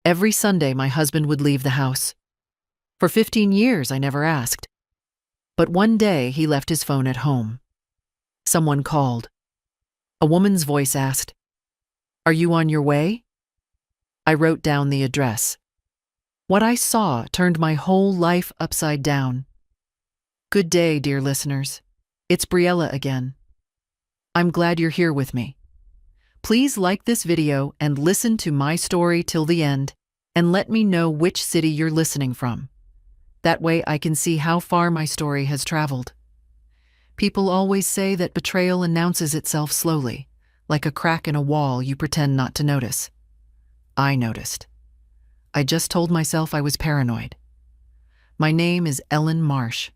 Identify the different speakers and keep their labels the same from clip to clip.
Speaker 1: Every Sunday, my husband would leave the house. For 15 years, I never asked. But one day, he left his phone at home. Someone called. A woman's voice asked, "Are you on your way?" I wrote down the address. What I saw turned my whole life upside down. Good day, dear listeners. It's Briella again. I'm glad you're here with me. Please like this video and listen to my story till the end, and let me know which city you're listening from. That way I can see how far my story has traveled. People always say that betrayal announces itself slowly, like a crack in a wall you pretend not to notice. I noticed. I just told myself I was paranoid. My name is Ellen Marsh.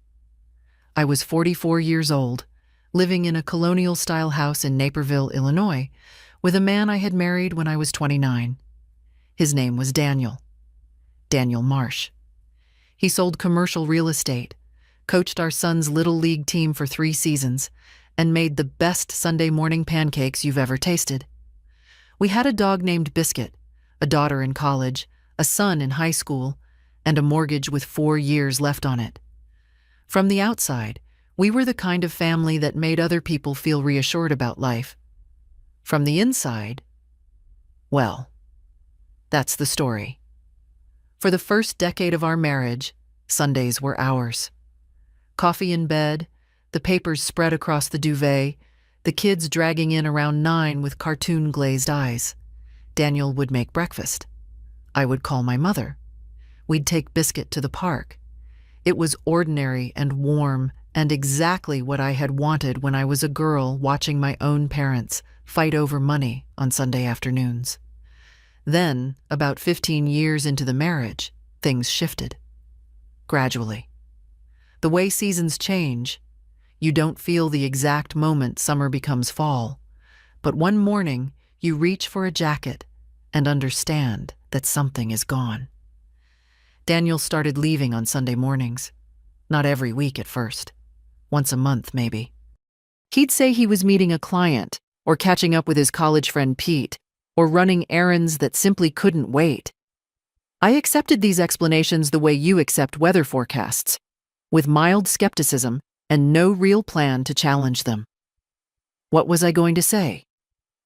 Speaker 1: I was 44 years old, living in a colonial-style house in Naperville, Illinois, with a man I had married when I was 29. His name was Daniel Marsh. He sold commercial real estate, coached our son's Little League team for 3 seasons, and made the best Sunday morning pancakes you've ever tasted. We had a dog named Biscuit, a daughter in college, a son in high school, and a mortgage with 4 years left on it. From the outside, we were the kind of family that made other people feel reassured about life. From the inside, well, that's the story. For the first decade of our marriage, Sundays were ours. Coffee in bed, the papers spread across the duvet, the kids dragging in around 9 with cartoon-glazed eyes. Daniel would make breakfast. I would call my mother. We'd take Biscuit to the park. It was ordinary and warm and exactly what I had wanted when I was a girl watching my own parents fight over money on Sunday afternoons. Then, about 15 years into the marriage, things shifted. Gradually. The way seasons change, you don't feel the exact moment summer becomes fall, but one morning you reach for a jacket and understand that something is gone. Daniel started leaving on Sunday mornings. Not every week at first. Once a month, maybe. He'd say he was meeting a client, or catching up with his college friend Pete, or running errands that simply couldn't wait. I accepted these explanations the way you accept weather forecasts, with mild skepticism and no real plan to challenge them. What was I going to say?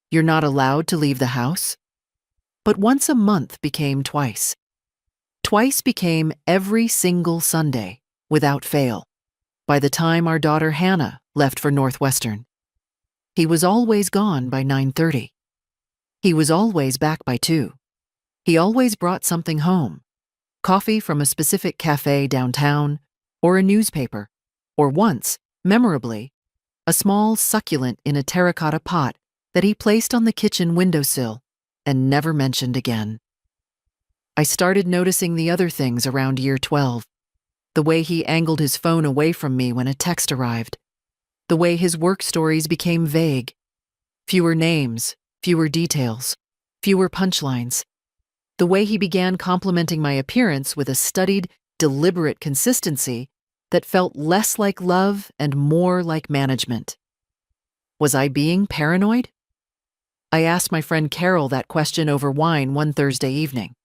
Speaker 1: You're not allowed to leave the house? But once a month became twice. Twice became every single Sunday, without fail, by the time our daughter Hannah left for Northwestern. He was always gone by 9:30. He was always back by 2. He always brought something home. Coffee from a specific cafe downtown, or a newspaper, or once, memorably, a small succulent in a terracotta pot that he placed on the kitchen windowsill and never mentioned again. I started noticing the other things around year 12. The way he angled his phone away from me when a text arrived. The way his work stories became vague. Fewer names, fewer details, fewer punchlines. The way he began complimenting my appearance with a studied, deliberate consistency that felt less like love and more like management. Was I being paranoid? I asked my friend Carol that question over wine one Thursday evening.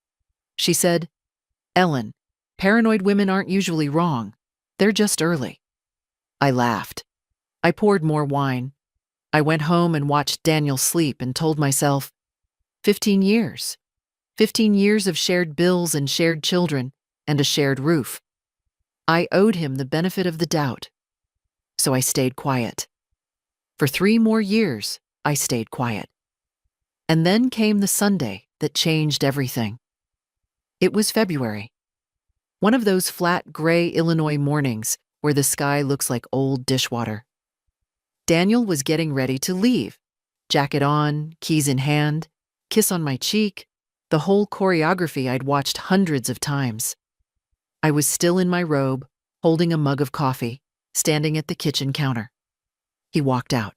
Speaker 1: She said, "Ellen, paranoid women aren't usually wrong. They're just early." I laughed. I poured more wine. I went home and watched Daniel sleep and told myself, 15 years. 15 years of shared bills and shared children and a shared roof. I owed him the benefit of the doubt. So I stayed quiet. For 3 more years, I stayed quiet. And then came the Sunday that changed everything. It was February. One of those flat, gray Illinois mornings where the sky looks like old dishwater. Daniel was getting ready to leave. Jacket on, keys in hand, kiss on my cheek, the whole choreography I'd watched hundreds of times. I was still in my robe, holding a mug of coffee, standing at the kitchen counter. He walked out.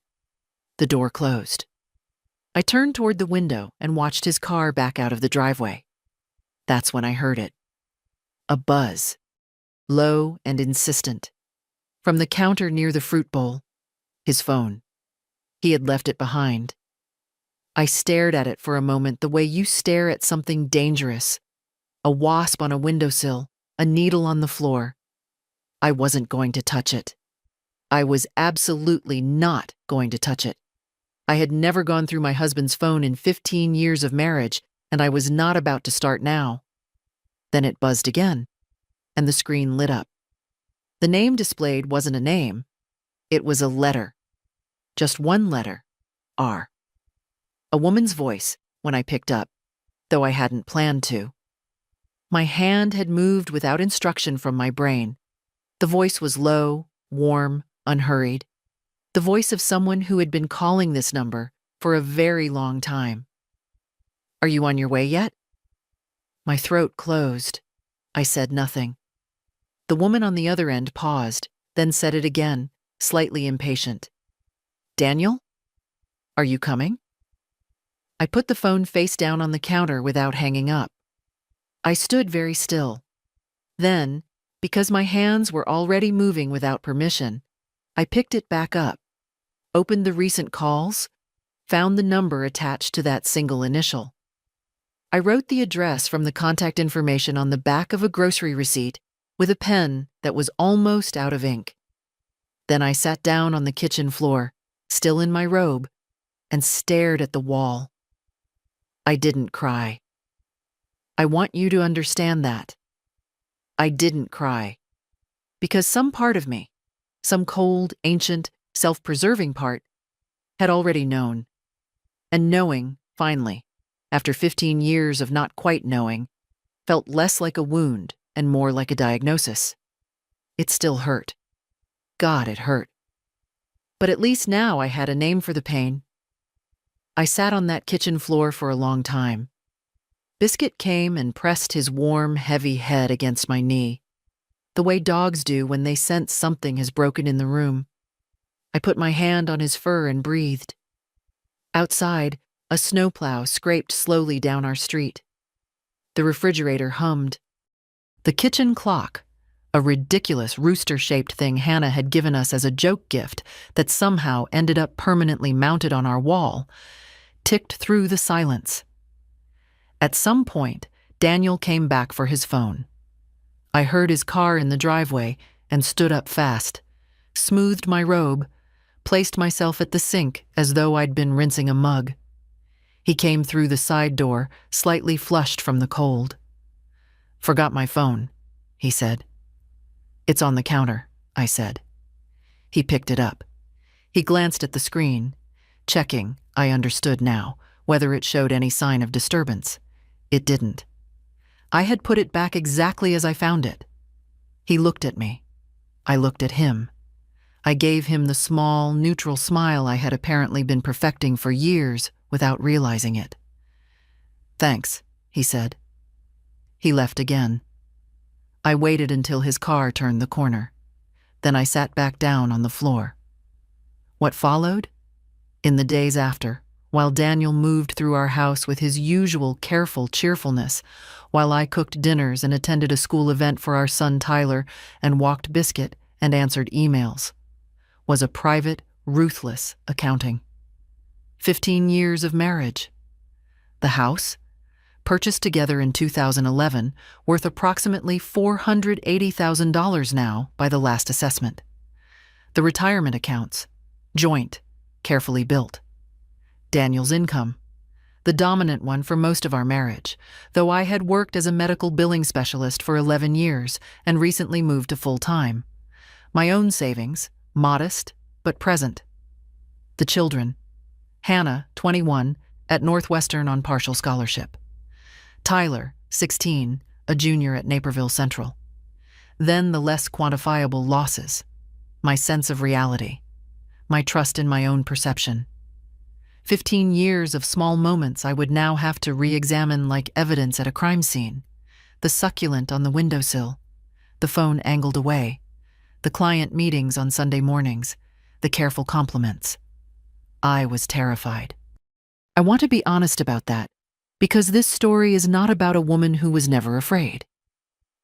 Speaker 1: The door closed. I turned toward the window and watched his car back out of the driveway. That's when I heard it. A buzz, low and insistent. From the counter near the fruit bowl. His phone. He had left it behind. I stared at it for a moment the way you stare at something dangerous, a wasp on a windowsill, a needle on the floor. I wasn't going to touch it. I was absolutely not going to touch it. I had never gone through my husband's phone in 15 years of marriage, and I was not about to start now. Then it buzzed again, and the screen lit up. The name displayed wasn't a name. It was a letter. Just one letter, R. A woman's voice when I picked up, though I hadn't planned to. My hand had moved without instruction from my brain. The voice was low, warm, unhurried. The voice of someone who had been calling this number for a very long time. "Are you on your way yet?" My throat closed. I said nothing. The woman on the other end paused, then said it again, slightly impatient. "Daniel? Are you coming?" I put the phone face down on the counter without hanging up. I stood very still. Then, because my hands were already moving without permission, I picked it back up, opened the recent calls, found the number attached to that single initial. I wrote the address from the contact information on the back of a grocery receipt with a pen that was almost out of ink. Then I sat down on the kitchen floor, still in my robe, and stared at the wall. I didn't cry. I want you to understand that. I didn't cry. Because some part of me, some cold, ancient, self-preserving part, had already known. And knowing, finally, after 15 years of not quite knowing, felt less like a wound and more like a diagnosis. It still hurt. God, it hurt. But at least now I had a name for the pain. I sat on that kitchen floor for a long time. Biscuit came and pressed his warm, heavy head against my knee, the way dogs do when they sense something has broken in the room. I put my hand on his fur and breathed. Outside, a snowplow scraped slowly down our street. The refrigerator hummed. The kitchen clock, a ridiculous rooster-shaped thing Hannah had given us as a joke gift that somehow ended up permanently mounted on our wall, ticked through the silence. At some point, Daniel came back for his phone. I heard his car in the driveway and stood up fast, smoothed my robe, placed myself at the sink as though I'd been rinsing a mug. He came through the side door, slightly flushed from the cold. "Forgot my phone," he said. "It's on the counter," I said. He picked it up. He glanced at the screen, checking, I understood now, whether it showed any sign of disturbance. It didn't. I had put it back exactly as I found it. He looked at me. I looked at him. I gave him the small, neutral smile I had apparently been perfecting for years without realizing it. "Thanks," he said. He left again. I waited until his car turned the corner. Then I sat back down on the floor. What followed? In the days after, while Daniel moved through our house with his usual careful cheerfulness, while I cooked dinners and attended a school event for our son Tyler and walked Biscuit and answered emails, was a private, ruthless accounting. 15 years of marriage. The house, purchased together in 2011, worth approximately $480,000 now by the last assessment. The retirement accounts, joint, carefully built. Daniel's income, the dominant one for most of our marriage, though I had worked as a medical billing specialist for 11 years and recently moved to full-time. My own savings, modest but present. The children, Hannah, 21, at Northwestern on partial scholarship. Tyler, 16, a junior at Naperville Central. Then the less quantifiable losses, my sense of reality, my trust in my own perception. 15 years of small moments I would now have to re-examine like evidence at a crime scene. The succulent on the windowsill, the phone angled away, the client meetings on Sunday mornings, the careful compliments. I was terrified. I want to be honest about that, because this story is not about a woman who was never afraid.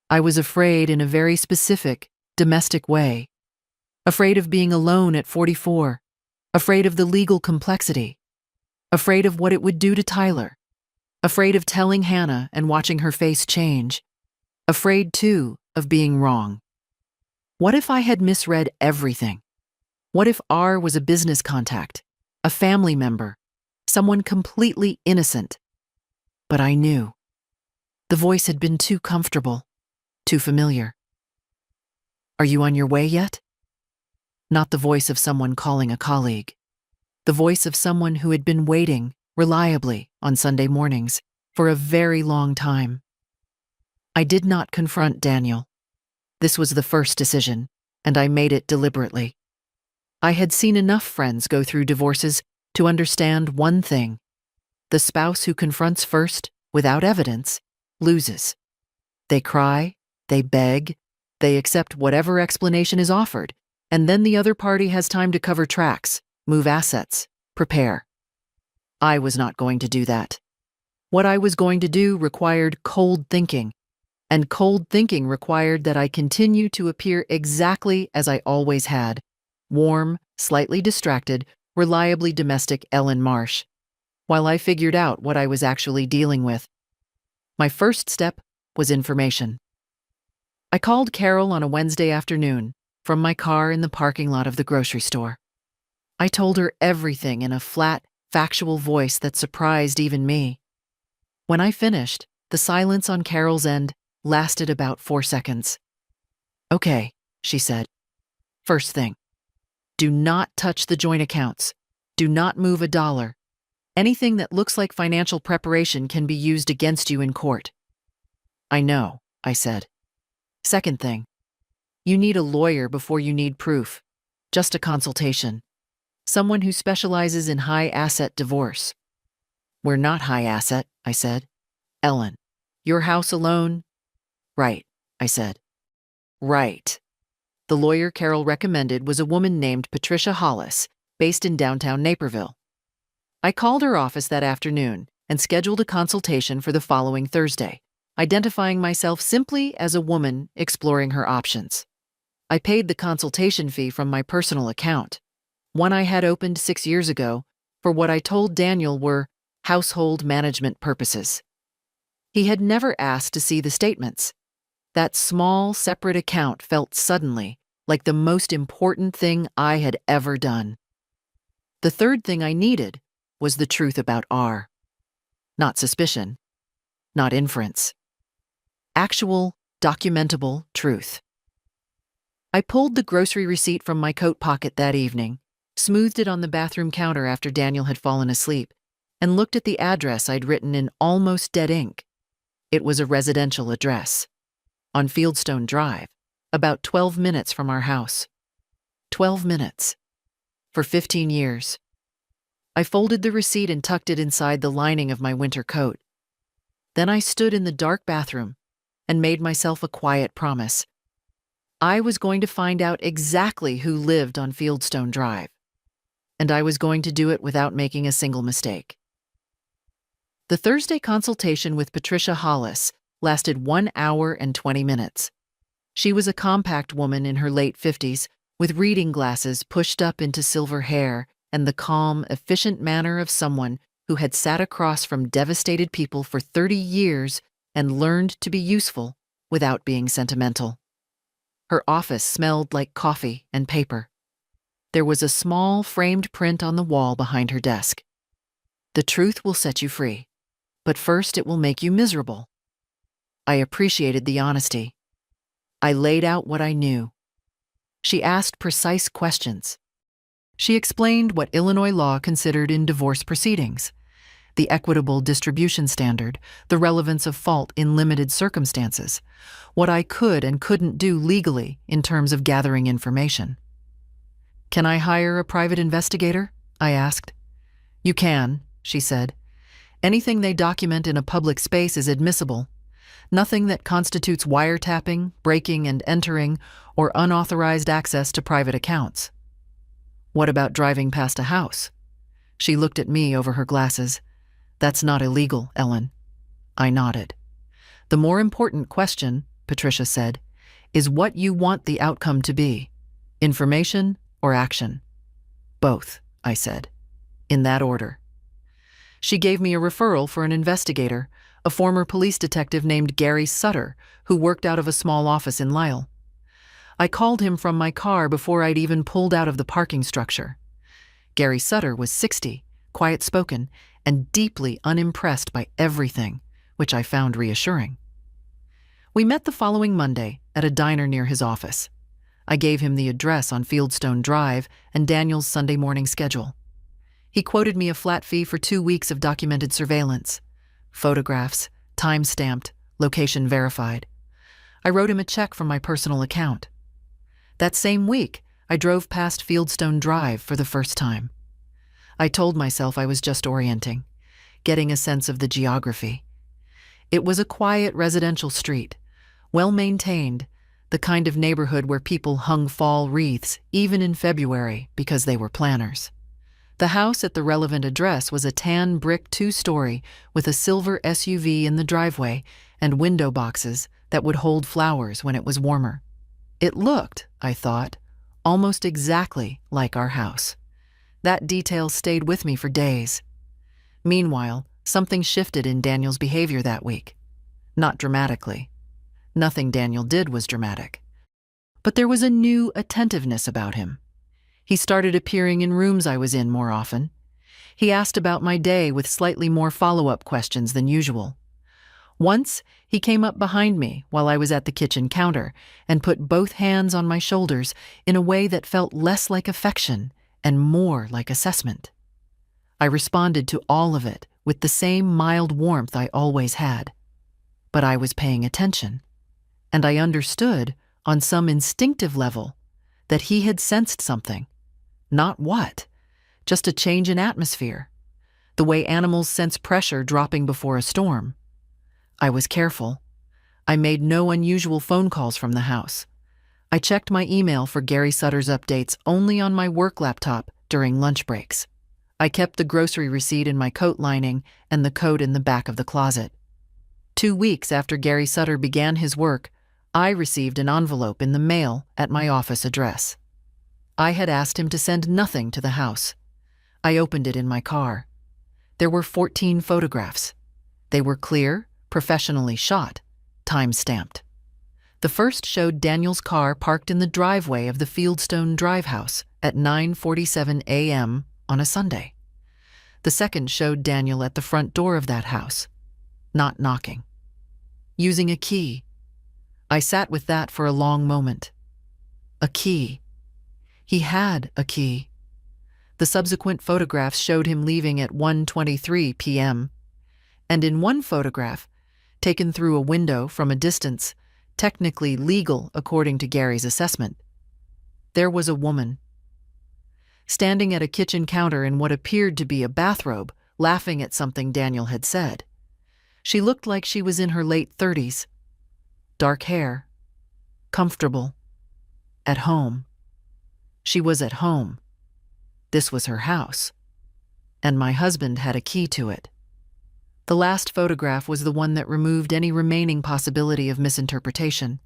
Speaker 1: I was afraid in a very specific, domestic way. Afraid of being alone at 44, afraid of the legal complexity, afraid of what it would do to Tyler, Afraid of telling Hannah and watching her face change. Afraid, too, of being wrong. What if I had misread everything? What if R was a business contact, a family member, someone completely innocent? But I knew. The voice had been too comfortable, too familiar. Are you on your way yet? Not the voice of someone calling a colleague. The voice of someone who had been waiting, reliably, on Sunday mornings, for a very long time. I did not confront Daniel. This was the first decision, and I made it deliberately. I had seen enough friends go through divorces to understand one thing. The spouse who confronts first, without evidence, loses. They cry, they beg, they accept whatever explanation is offered, and then the other party has time to cover tracks, move assets, prepare. I was not going to do that. What I was going to do required cold thinking, and cold thinking required that I continue to appear exactly as I always had, warm, slightly distracted, reliably domestic Ellen Marsh, while I figured out what I was actually dealing with. My first step was information. I called Carol on a Wednesday afternoon from my car in the parking lot of the grocery store. I told her everything in a flat, factual voice that surprised even me. When I finished, the silence on Carol's end lasted about 4 seconds. "Okay," she said. "First thing, do not touch the joint accounts. Do not move a dollar. Anything that looks like financial preparation can be used against you in court." "I know," I said. "Second thing, you need a lawyer before you need proof. Just a consultation. Someone who specializes in high-asset divorce." "We're not high-asset," I said. "Ellen, your house alone?" "Right," I said. "Right." The lawyer Carol recommended was a woman named Patricia Hollis, based in downtown Naperville. I called her office that afternoon and scheduled a consultation for the following Thursday, identifying myself simply as a woman exploring her options. I paid the consultation fee from my personal account, one I had opened 6 years ago, for what I told Daniel were household management purposes. He had never asked to see the statements. That small, separate account felt suddenly like the most important thing I had ever done. The third thing I needed was the truth about R. Not suspicion, not inference. Actual, documentable truth. I pulled the grocery receipt from my coat pocket that evening, smoothed it on the bathroom counter after Daniel had fallen asleep, and looked at the address I'd written in almost dead ink. It was a residential address. On Fieldstone Drive, about 12 minutes from our house. 12 minutes. For 15 years. I folded the receipt and tucked it inside the lining of my winter coat. Then I stood in the dark bathroom and made myself a quiet promise. I was going to find out exactly who lived on Fieldstone Drive, and I was going to do it without making a single mistake. The Thursday consultation with Patricia Hollis lasted 1 hour and 20 minutes. She was a compact woman in her late 50s, with reading glasses pushed up into silver hair and the calm, efficient manner of someone who had sat across from devastated people for 30 years and learned to be useful without being sentimental. Her office smelled like coffee and paper. There was a small framed print on the wall behind her desk. "The truth will set you free, but first it will make you miserable." I appreciated the honesty. I laid out what I knew. She asked precise questions. She explained what Illinois law considered in divorce proceedings, the equitable distribution standard, the relevance of fault in limited circumstances, what I could and couldn't do legally in terms of gathering information. "Can I hire a private investigator?" I asked. "You can," she said. "Anything they document in a public space is admissible. Nothing that constitutes wiretapping, breaking and entering, or unauthorized access to private accounts." "What about driving past a house?" She looked at me over her glasses. "That's not illegal, Ellen." I nodded. "The more important question," Patricia said, "is what you want the outcome to be. Information or action?" "Both," I said. "In that order." She gave me a referral for an investigator, a former police detective named Gary Sutter, who worked out of a small office in Lyle. I called him from my car before I'd even pulled out of the parking structure. Gary Sutter was 60, quiet-spoken, and deeply unimpressed by everything, which I found reassuring. We met the following Monday at a diner near his office. I gave him the address on Fieldstone Drive and Daniel's Sunday morning schedule. He quoted me a flat fee for 2 weeks of documented surveillance. Photographs, time-stamped, location verified. I wrote him a check from my personal account. That same week, I drove past Fieldstone Drive for the first time. I told myself I was just orienting, getting a sense of the geography. It was a quiet residential street, well-maintained, the kind of neighborhood where people hung fall wreaths even in February because they were planners. The house at the relevant address was a tan brick 2-story with a silver SUV in the driveway and window boxes that would hold flowers when it was warmer. It looked, I thought, almost exactly like our house. That detail stayed with me for days. Meanwhile, something shifted in Daniel's behavior that week. Not dramatically. Nothing Daniel did was dramatic. But there was a new attentiveness about him. He started appearing in rooms I was in more often. He asked about my day with slightly more follow-up questions than usual. Once, he came up behind me while I was at the kitchen counter and put both hands on my shoulders in a way that felt less like affection and more like assessment. I responded to all of it with the same mild warmth I always had. But I was paying attention, and I understood, on some instinctive level, that he had sensed something. Not what, just a change in atmosphere, the way animals sense pressure dropping before a storm. I was careful. I made no unusual phone calls from the house. I checked my email for Gary Sutter's updates only on my work laptop during lunch breaks. I kept the grocery receipt in my coat lining and the coat in the back of the closet. 2 weeks after Gary Sutter began his work, I received an envelope in the mail at my office address. I had asked him to send nothing to the house. I opened it in my car. There were 14 photographs. They were clear, professionally shot, time-stamped. The first showed Daniel's car parked in the driveway of the Fieldstone Drive house at 9:47 a.m. on a Sunday. The second showed Daniel at the front door of that house, not knocking, using a key. I sat with that for a long moment. A key. He had a key. The subsequent photographs showed him leaving at 1:23 p.m. And in one photograph, taken through a window from a distance, technically legal according to Gary's assessment, there was a woman, standing at a kitchen counter in what appeared to be a bathrobe, laughing at something Daniel had said. She looked like she was in her late 30s. Dark hair. Comfortable. At home. She was at home. This was her house. And my husband had a key to it. The last photograph was the one that removed any remaining possibility of misinterpretation.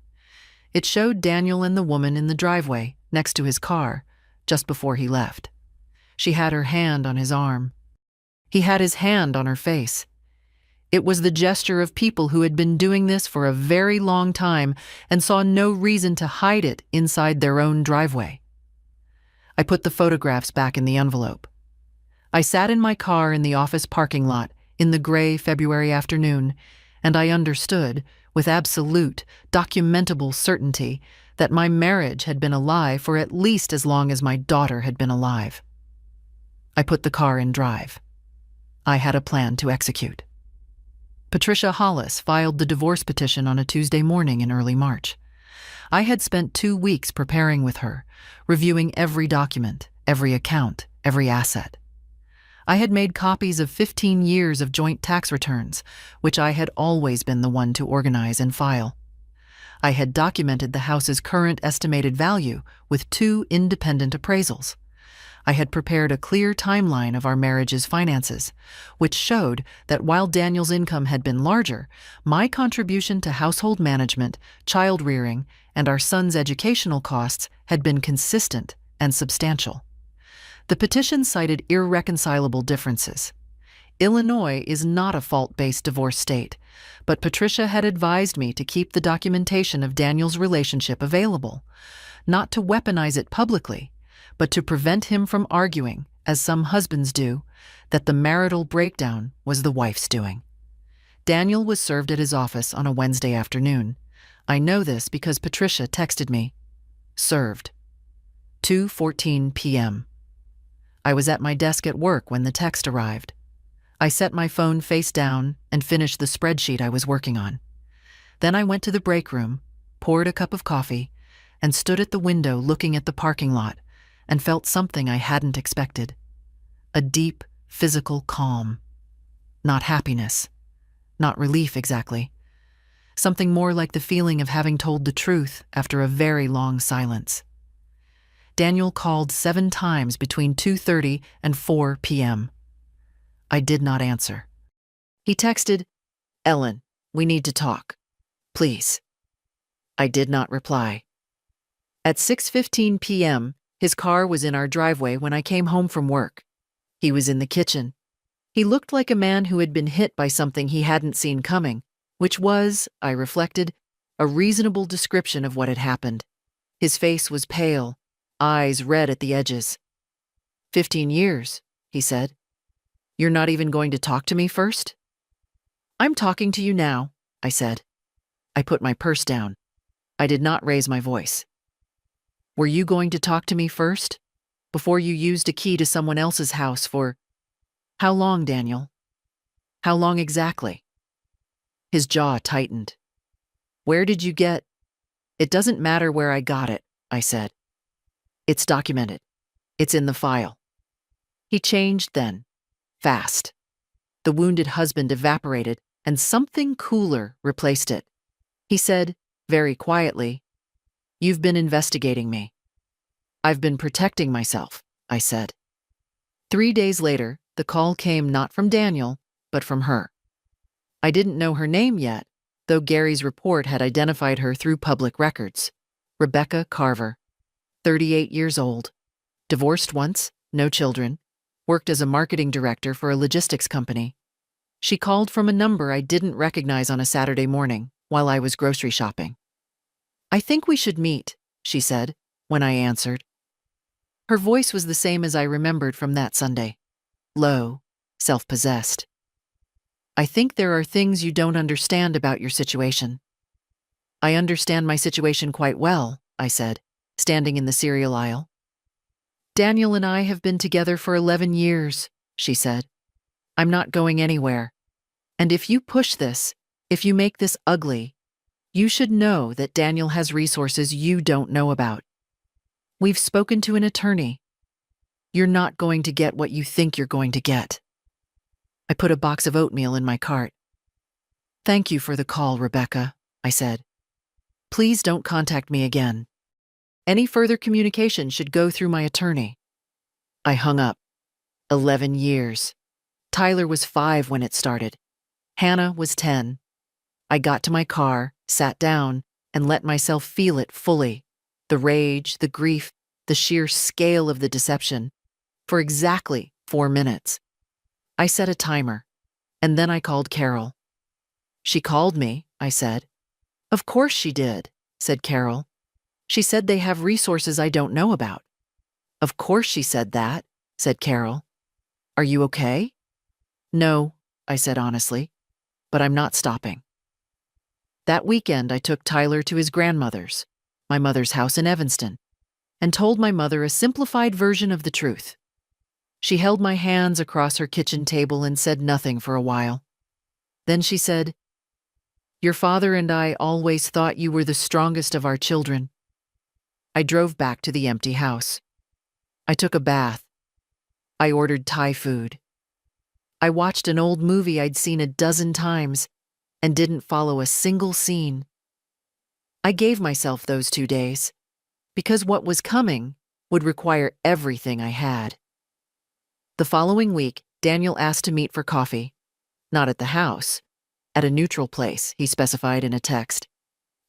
Speaker 1: It showed Daniel and the woman in the driveway, next to his car, just before he left. She had her hand on his arm. He had his hand on her face. It was the gesture of people who had been doing this for a very long time and saw no reason to hide it inside their own driveway. I put the photographs back in the envelope. I sat in my car in the office parking lot in the gray February afternoon, and I understood, with absolute, documentable certainty, that my marriage had been a lie for at least as long as my daughter had been alive. I put the car in drive. I had a plan to execute. Patricia Hollis filed the divorce petition on a Tuesday morning in early March. I had spent 2 weeks preparing with her, reviewing every document, every account, every asset. I had made copies of 15 years of joint tax returns, which I had always been the one to organize and file. I had documented the house's current estimated value with 2 independent appraisals. I had prepared a clear timeline of our marriage's finances, which showed that while Daniel's income had been larger, my contribution to household management, child rearing, and our son's educational costs had been consistent and substantial. The petition cited irreconcilable differences. Illinois is not a fault-based divorce state, but Patricia had advised me to keep the documentation of Daniel's relationship available, not to weaponize it publicly, but to prevent him from arguing, as some husbands do, that the marital breakdown was the wife's doing. Daniel was served at his office on a Wednesday afternoon. I know this because Patricia texted me. Served. 2:14 p.m. I was at my desk at work when the text arrived. I set my phone face down and finished the spreadsheet I was working on. Then I went to the break room, poured a cup of coffee, and stood at the window looking at the parking lot and felt something I hadn't expected. A deep, physical calm. Not happiness. Not relief exactly. Something more like the feeling of having told the truth after a very long silence. Daniel called 7 times between 2:30 and 4 p.m. I did not answer. He texted, "Ellen, we need to talk. Please." I did not reply. At 6:15 p.m., his car was in our driveway when I came home from work. He was in the kitchen. He looked like a man who had been hit by something he hadn't seen coming, which was, I reflected, a reasonable description of what had happened. His face was pale, eyes red at the edges. 15 years, he said. You're not even going to talk to me first? I'm talking to you now, I said. I put my purse down. I did not raise my voice. Were you going to talk to me first? Before you used a key to someone else's house for... How long, Daniel? How long exactly? His jaw tightened. Where did you get... It doesn't matter where I got it, I said. It's documented. It's in the file. He changed then. Fast. The wounded husband evaporated, and something cooler replaced it. He said, very quietly, "You've been investigating me." "I've been protecting myself," I said. 3 days later, the call came not from Daniel, but from her. I didn't know her name yet, though Gary's report had identified her through public records. Rebecca Carver, 38 years old, divorced once, no children, worked as a marketing director for a logistics company. She called from a number I didn't recognize on a Saturday morning while I was grocery shopping. "I think we should meet," she said, when I answered. Her voice was the same as I remembered from that Sunday. Low, self-possessed. "I think there are things you don't understand about your situation." "I understand my situation quite well," I said, standing in the cereal aisle. "Daniel and I have been together for 11 years, she said. "I'm not going anywhere. And if you push this, if you make this ugly, you should know that Daniel has resources you don't know about. We've spoken to an attorney. You're not going to get what you think you're going to get." I put a box of oatmeal in my cart. "Thank you for the call, Rebecca," I said. "Please don't contact me again. Any further communication should go through my attorney." I hung up. 11 years. Tyler was 5 when it started. Hannah was 10. I got to my car, sat down, and let myself feel it fully. The rage, the grief, the sheer scale of the deception. For exactly 4 minutes. I set a timer, and then I called Carol. "She called me," I said. "Of course she did," said Carol. "She said they have resources I don't know about." "Of course she said that," said Carol. "Are you okay?" "No," I said honestly, "but I'm not stopping." That weekend I took Tyler to his grandmother's, my mother's house in Evanston, and told my mother a simplified version of the truth. She held my hands across her kitchen table and said nothing for a while. Then she said, "Your father and I always thought you were the strongest of our children." I drove back to the empty house. I took a bath. I ordered Thai food. I watched an old movie I'd seen a dozen times and didn't follow a single scene. I gave myself those 2 days because what was coming would require everything I had. The following week, Daniel asked to meet for coffee. Not at the house, at a neutral place, he specified in a text.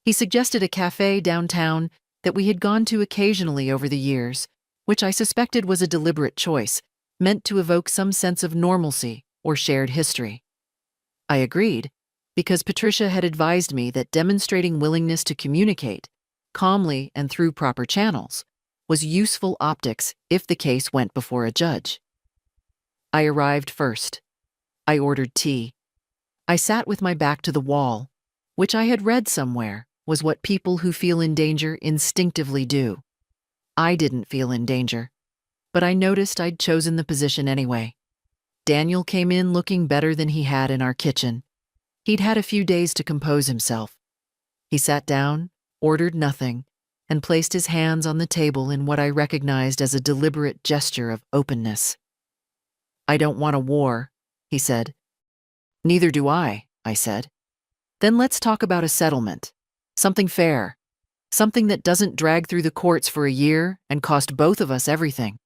Speaker 1: He suggested a cafe downtown that we had gone to occasionally over the years, which I suspected was a deliberate choice, meant to evoke some sense of normalcy or shared history. I agreed, because Patricia had advised me that demonstrating willingness to communicate, calmly and through proper channels, was useful optics if the case went before a judge. I arrived first. I ordered tea. I sat with my back to the wall, which I had read somewhere was what people who feel in danger instinctively do. I didn't feel in danger, but I noticed I'd chosen the position anyway. Daniel came in looking better than he had in our kitchen. He'd had a few days to compose himself. He sat down, ordered nothing, and placed his hands on the table in what I recognized as a deliberate gesture of openness. "I don't want a war," he said. "Neither do I said. "Then let's talk about a settlement. Something fair. Something that doesn't drag through the courts for a year and cost both of us everything."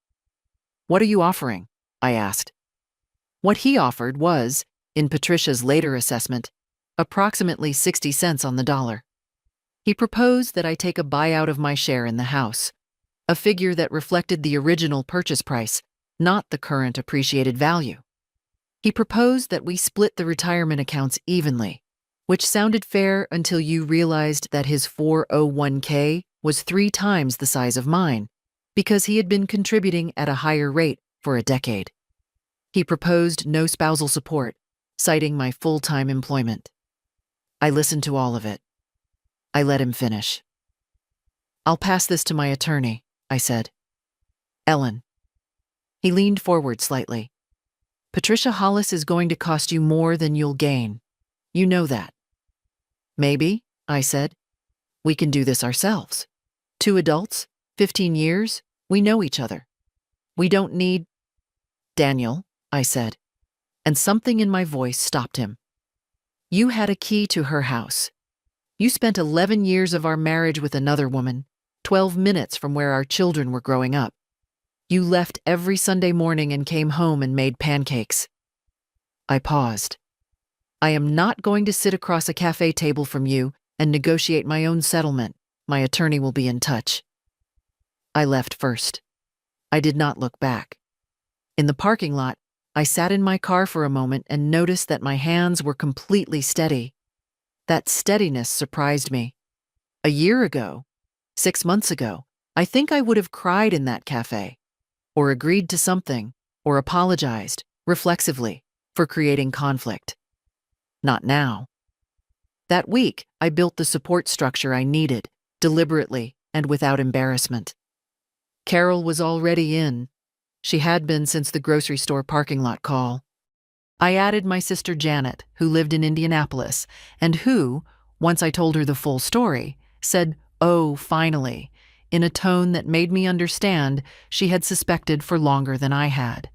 Speaker 1: "What are you offering?" I asked. What he offered was, in Patricia's later assessment, approximately 60 cents on the dollar. He proposed that I take a buyout of my share in the house, a figure that reflected the original purchase price, not the current appreciated value. He proposed that we split the retirement accounts evenly, which sounded fair until you realized that his 401k was 3 times the size of mine, because he had been contributing at a higher rate for a decade. He proposed no spousal support, citing my full-time employment. I listened to all of it. I let him finish. "I'll pass this to my attorney," I said. "Ellen." He leaned forward slightly. "Patricia Hollis is going to cost you more than you'll gain. You know that." "Maybe," I said. "We can do this ourselves. 2 adults, 15 years, we know each other. We don't need—" "Daniel," I said, and something in my voice stopped him. "You had a key to her house. You spent 11 years of our marriage with another woman, 12 minutes from where our children were growing up. You left every Sunday morning and came home and made pancakes." I paused. "I am not going to sit across a cafe table from you and negotiate my own settlement. My attorney will be in touch." I left first. I did not look back. In the parking lot, I sat in my car for a moment and noticed that my hands were completely steady. That steadiness surprised me. A year ago, 6 months ago, I think I would have cried in that cafe, or agreed to something, or apologized, reflexively, for creating conflict. Not now. That week, I built the support structure I needed, deliberately and without embarrassment. Carol was already in. She had been since the grocery store parking lot call. I added my sister Janet, who lived in Indianapolis, and who, once I told her the full story, said, "Oh, finally," in a tone that made me understand she had suspected for longer than I had.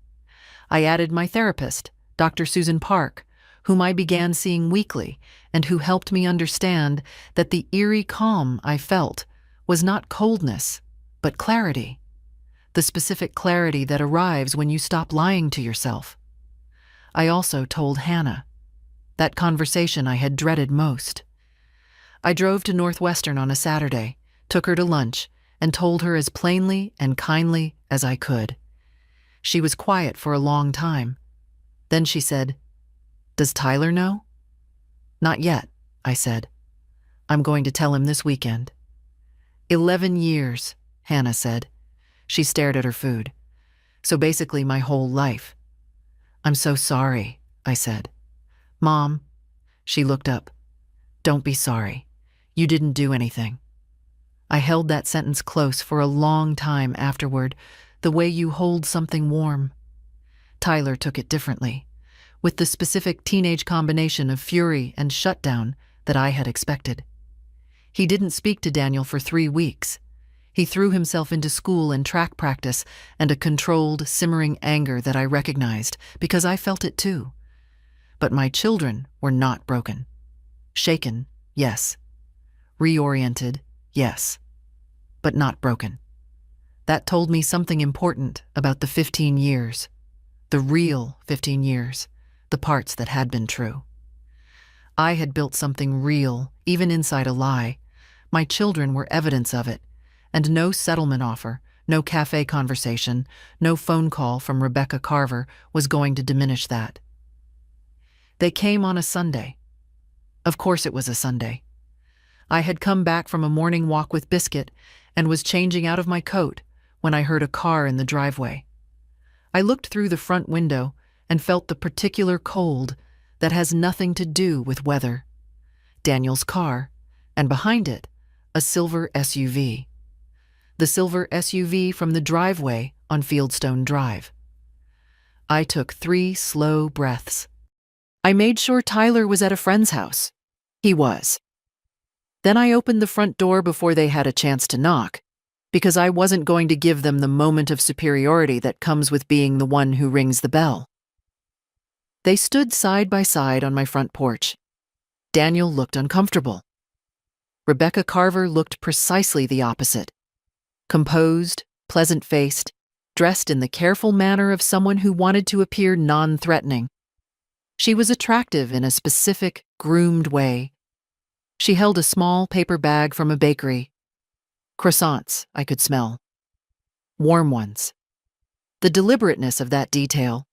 Speaker 1: I added my therapist, Dr. Susan Park, whom I began seeing weekly and who helped me understand that the eerie calm I felt was not coldness, but clarity. The specific clarity that arrives when you stop lying to yourself. I also told Hannah. That conversation I had dreaded most. I drove to Northwestern on a Saturday, took her to lunch, and told her as plainly and kindly as I could. She was quiet for a long time. Then she said, "Does Tyler know?" "Not yet," I said. "I'm going to tell him this weekend." 11 years, Hannah said. She stared at her food. "So basically my whole life." "I'm so sorry," I said. "Mom," she looked up. "Don't be sorry. You didn't do anything." I held that sentence close for a long time afterward, the way you hold something warm. Tyler took it differently, with the specific teenage combination of fury and shutdown that I had expected. He didn't speak to Daniel for 3 weeks. He threw himself into school and track practice and a controlled, simmering anger that I recognized because I felt it too. But my children were not broken. Shaken, yes. Reoriented, yes. But not broken. That told me something important about the 15 years. The real 15 years. The parts that had been true. I had built something real, even inside a lie. My children were evidence of it. And no settlement offer, no cafe conversation, no phone call from Rebecca Carver was going to diminish that. They came on a Sunday. Of course it was a Sunday. I had come back from a morning walk with Biscuit and was changing out of my coat when I heard a car in the driveway. I looked through the front window and felt the particular cold that has nothing to do with weather. Daniel's car, and behind it, a silver SUV. The silver SUV from the driveway on Fieldstone Drive. I took 3 slow breaths. I made sure Tyler was at a friend's house. He was. Then I opened the front door before they had a chance to knock, because I wasn't going to give them the moment of superiority that comes with being the one who rings the bell. They stood side by side on my front porch. Daniel looked uncomfortable. Rebecca Carver looked precisely the opposite. Composed, pleasant-faced, dressed in the careful manner of someone who wanted to appear non-threatening. She was attractive in a specific, groomed way. She held a small paper bag from a bakery. Croissants, I could smell. Warm ones. The deliberateness of that detail,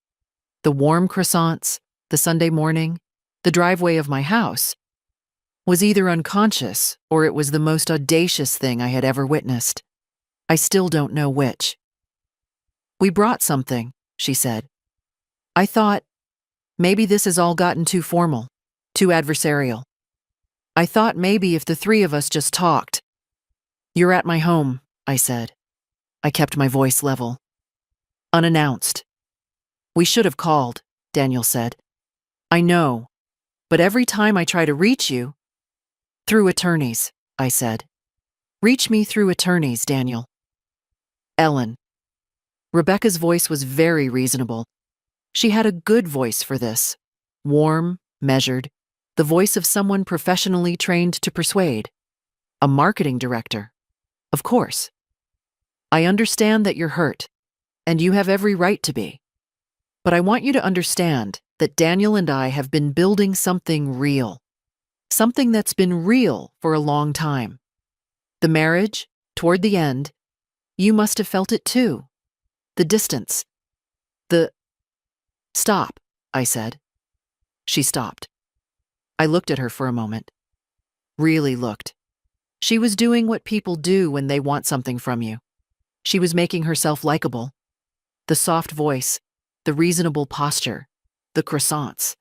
Speaker 1: the warm croissants, the Sunday morning, the driveway of my house, was either unconscious or it was the most audacious thing I had ever witnessed. I still don't know which. "We brought something," she said. I thought, maybe this has all gotten too formal, too adversarial. I thought maybe if the 3 of us just talked. "You're at my home," I said. I kept my voice level. "Unannounced." "We should have called," Daniel said. "I know, but every time I try to reach you—" "Through attorneys," I said. "Reach me through attorneys, Daniel." "Ellen." Rebecca's voice was very reasonable. She had a good voice for this. Warm, measured, the voice of someone professionally trained to persuade. A marketing director. Of course. "I understand that you're hurt, and you have every right to be. But I want you to understand that Daniel and I have been building something real. Something that's been real for a long time. The marriage, toward the end, you must have felt it too. The distance. Stop," I said. She stopped. I looked at her for a moment. Really looked. She was doing what people do when they want something from you. She was making herself likable. The soft voice, the reasonable posture, the croissants.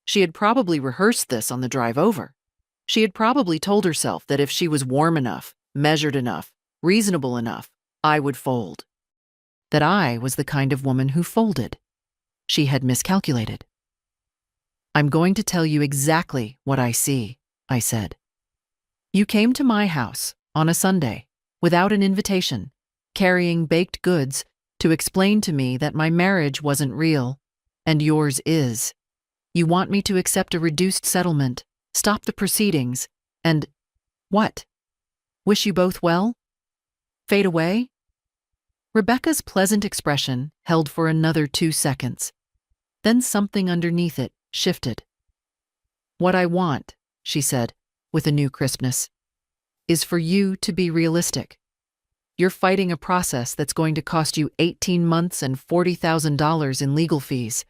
Speaker 1: She had probably rehearsed this on the drive over. She had probably told herself that if she was warm enough, measured enough, reasonable enough, I would fold. That I was the kind of woman who folded. She had miscalculated. "I'm going to tell you exactly what I see," I said. "You came to my house on a Sunday, without an invitation, carrying baked goods to explain to me that my marriage wasn't real, and yours is. You want me to accept a reduced settlement, stop the proceedings, and what? Wish you both well? Fade away?" Rebecca's pleasant expression held for another 2 seconds. Then something underneath it shifted. "What I want," she said, with a new crispness, "is for you to be realistic. You're fighting a process that's going to cost you 18 months and $40,000 in legal fees,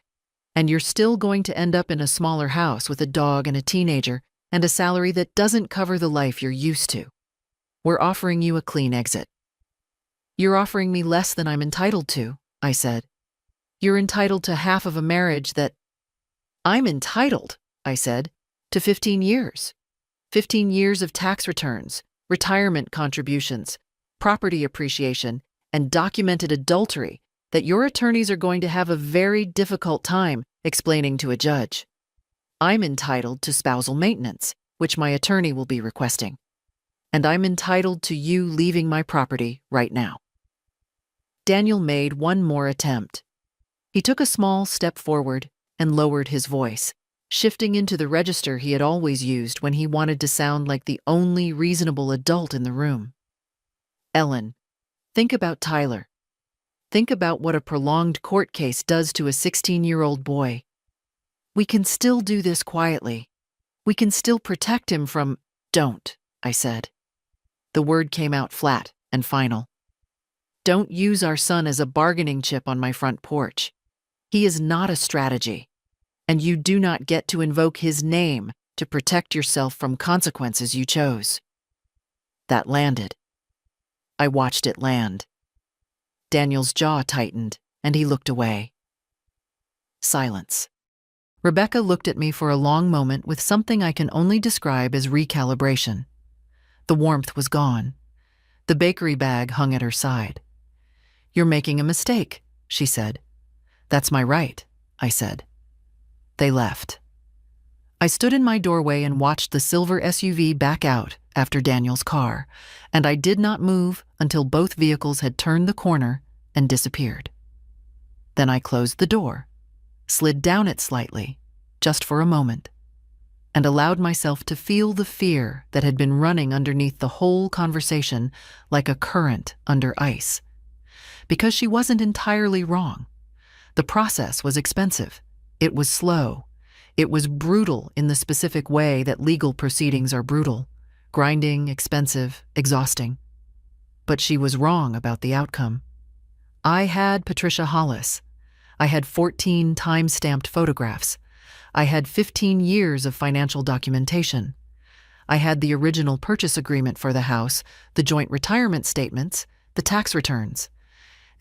Speaker 1: and you're still going to end up in a smaller house with a dog and a teenager and a salary that doesn't cover the life you're used to. We're offering you a clean exit." "You're offering me less than I'm entitled to," I said. "You're entitled to half of a marriage that—" "I'm entitled," I said, "to 15 years. 15 years of tax returns, retirement contributions, property appreciation, and documented adultery that your attorneys are going to have a very difficult time explaining to a judge. I'm entitled to spousal maintenance, which my attorney will be requesting. And I'm entitled to you leaving my property right now." Daniel made one more attempt. He took a small step forward and lowered his voice, shifting into the register he had always used when he wanted to sound like the only reasonable adult in the room. "Ellen, think about Tyler. Think about what a prolonged court case does to a 16-year-old boy. We can still do this quietly. We can still protect him from—" "Don't," I said. The word came out flat and final. "Don't use our son as a bargaining chip on my front porch. He is not a strategy. and you do not get to invoke his name to protect yourself from consequences you chose. That landed. I watched it land. Daniel's jaw tightened, and he looked away. Silence. Rebecca looked at me for a long moment with something I can only describe as recalibration. The warmth was gone. The bakery bag hung at her side. "You're making a mistake," she said. "That's my right," I said. They left. I stood in my doorway and watched the silver SUV back out after Daniel's car, and I did not move until both vehicles had turned the corner and disappeared. Then I closed the door, slid down it slightly, just for a moment, and allowed myself to feel the fear that had been running underneath the whole conversation like a current under ice. Because she wasn't entirely wrong. The process was expensive. It was slow. It was brutal in the specific way that legal proceedings are brutal: grinding, expensive, exhausting. But she was wrong about the outcome. I had Patricia Hollis. I had 14 time-stamped photographs. I had 15 years of financial documentation. I had the original purchase agreement for the house, the joint retirement statements, the tax returns.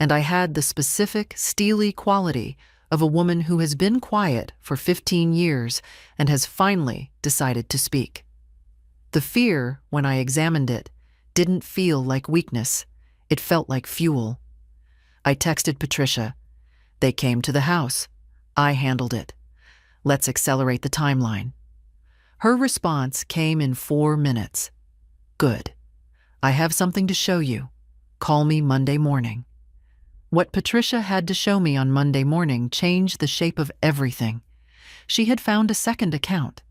Speaker 1: And I had the specific, steely quality of a woman who has been quiet for 15 years and has finally decided to speak. The fear, when I examined it, didn't feel like weakness. It felt like fuel. I texted Patricia. They came to the house. I handled it. Let's accelerate the timeline. Her response came in 4 minutes. Good. I have something to show you. Call me Monday morning. What Patricia had to show me on Monday morning changed the shape of everything. She had found a second account.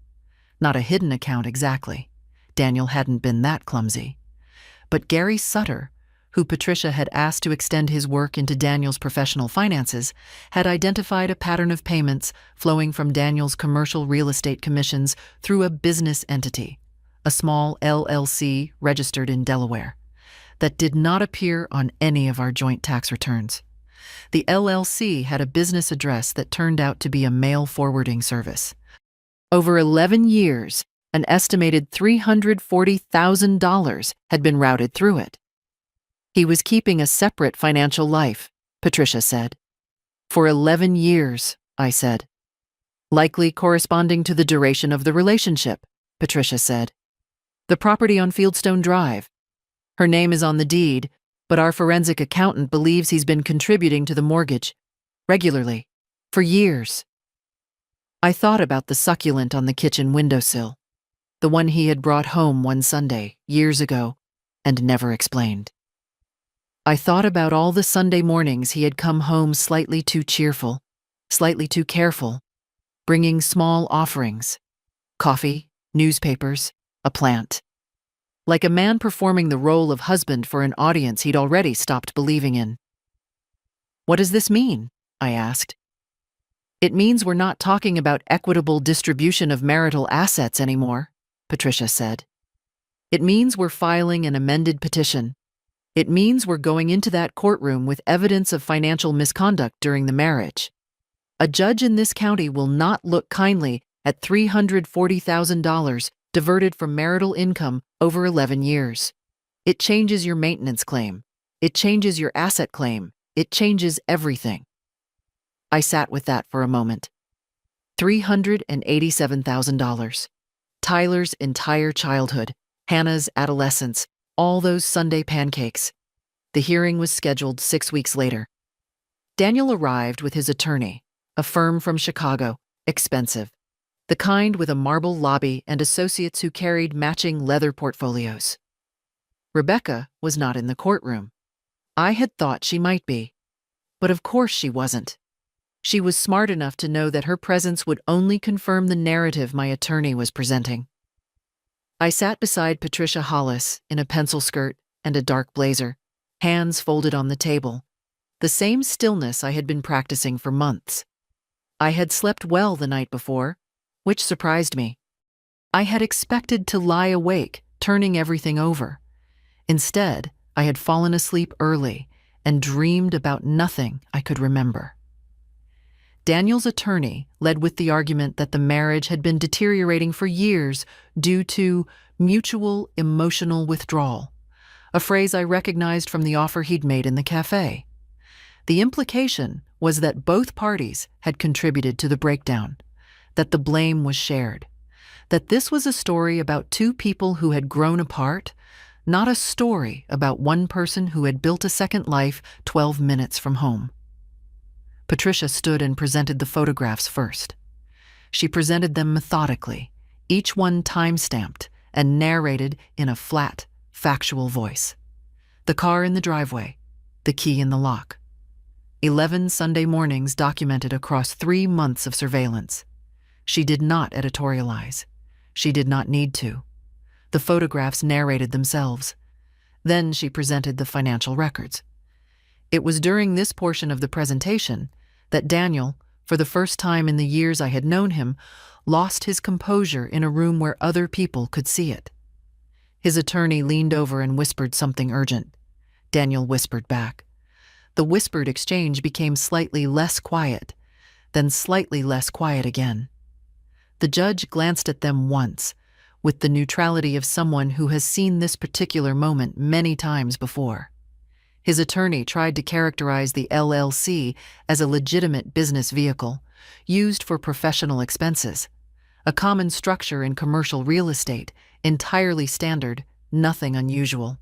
Speaker 1: Not a hidden account exactly. Daniel hadn't been that clumsy. But Gary Sutter, who Patricia had asked to extend his work into Daniel's professional finances, had identified a pattern of payments flowing from Daniel's commercial real estate commissions through a business entity, a small LLC registered in Delaware, that did not appear on any of our joint tax returns. The LLC had a business address that turned out to be a mail forwarding service. Over 11 years, an estimated $340,000 had been routed through it. He was keeping a separate financial life, Patricia said. For 11 years, I said. Likely corresponding to the duration of the relationship, Patricia said. The property on Fieldstone Drive. Her name is on the deed, but our forensic accountant believes he's been contributing to the mortgage regularly, for years. I thought about the succulent on the kitchen windowsill, the one he had brought home one Sunday, years ago, and never explained. I thought about all the Sunday mornings he had come home slightly too cheerful, slightly too careful, bringing small offerings, coffee, newspapers, a plant. Like a man performing the role of husband for an audience he'd already stopped believing in. What does this mean? I asked. It means we're not talking about equitable distribution of marital assets anymore, Patricia said. It means we're filing an amended petition. It means we're going into that courtroom with evidence of financial misconduct during the marriage. A judge in this county will not look kindly at $340,000 diverted from marital income over 11 years. It changes your maintenance claim. It changes your asset claim. It changes everything. I sat with that for a moment. $387,000. Tyler's entire childhood, Hannah's adolescence, all those Sunday pancakes. The hearing was scheduled 6 weeks later. Daniel arrived with his attorney, a firm from Chicago, expensive. The kind with a marble lobby and associates who carried matching leather portfolios. Rebecca was not in the courtroom. I had thought she might be. But of course she wasn't. She was smart enough to know that her presence would only confirm the narrative my attorney was presenting. I sat beside Patricia Hollis in a pencil skirt and a dark blazer, hands folded on the table, the same stillness I had been practicing for months. I had slept well the night before, which surprised me. I had expected to lie awake, turning everything over. Instead, I had fallen asleep early and dreamed about nothing I could remember. Daniel's attorney led with the argument that the marriage had been deteriorating for years due to mutual emotional withdrawal, a phrase I recognized from the offer he'd made in the cafe. The implication was that both parties had contributed to the breakdown, that the blame was shared, that this was a story about two people who had grown apart, not a story about one person who had built a second life 12 minutes from home. Patricia stood and presented the photographs first. She presented them methodically, each one time-stamped and narrated in a flat, factual voice. The car in the driveway, the key in the lock. 11 Sunday mornings documented across 3 months of surveillance. She did not editorialize. She did not need to. The photographs narrated themselves. Then she presented the financial records. It was during this portion of the presentation that Daniel, for the first time in the years I had known him, lost his composure in a room where other people could see it. His attorney leaned over and whispered something urgent. Daniel whispered back. The whispered exchange became slightly less quiet, then slightly less quiet again. The judge glanced at them once, with the neutrality of someone who has seen this particular moment many times before. His attorney tried to characterize the LLC as a legitimate business vehicle, used for professional expenses, a common structure in commercial real estate, entirely standard, nothing unusual.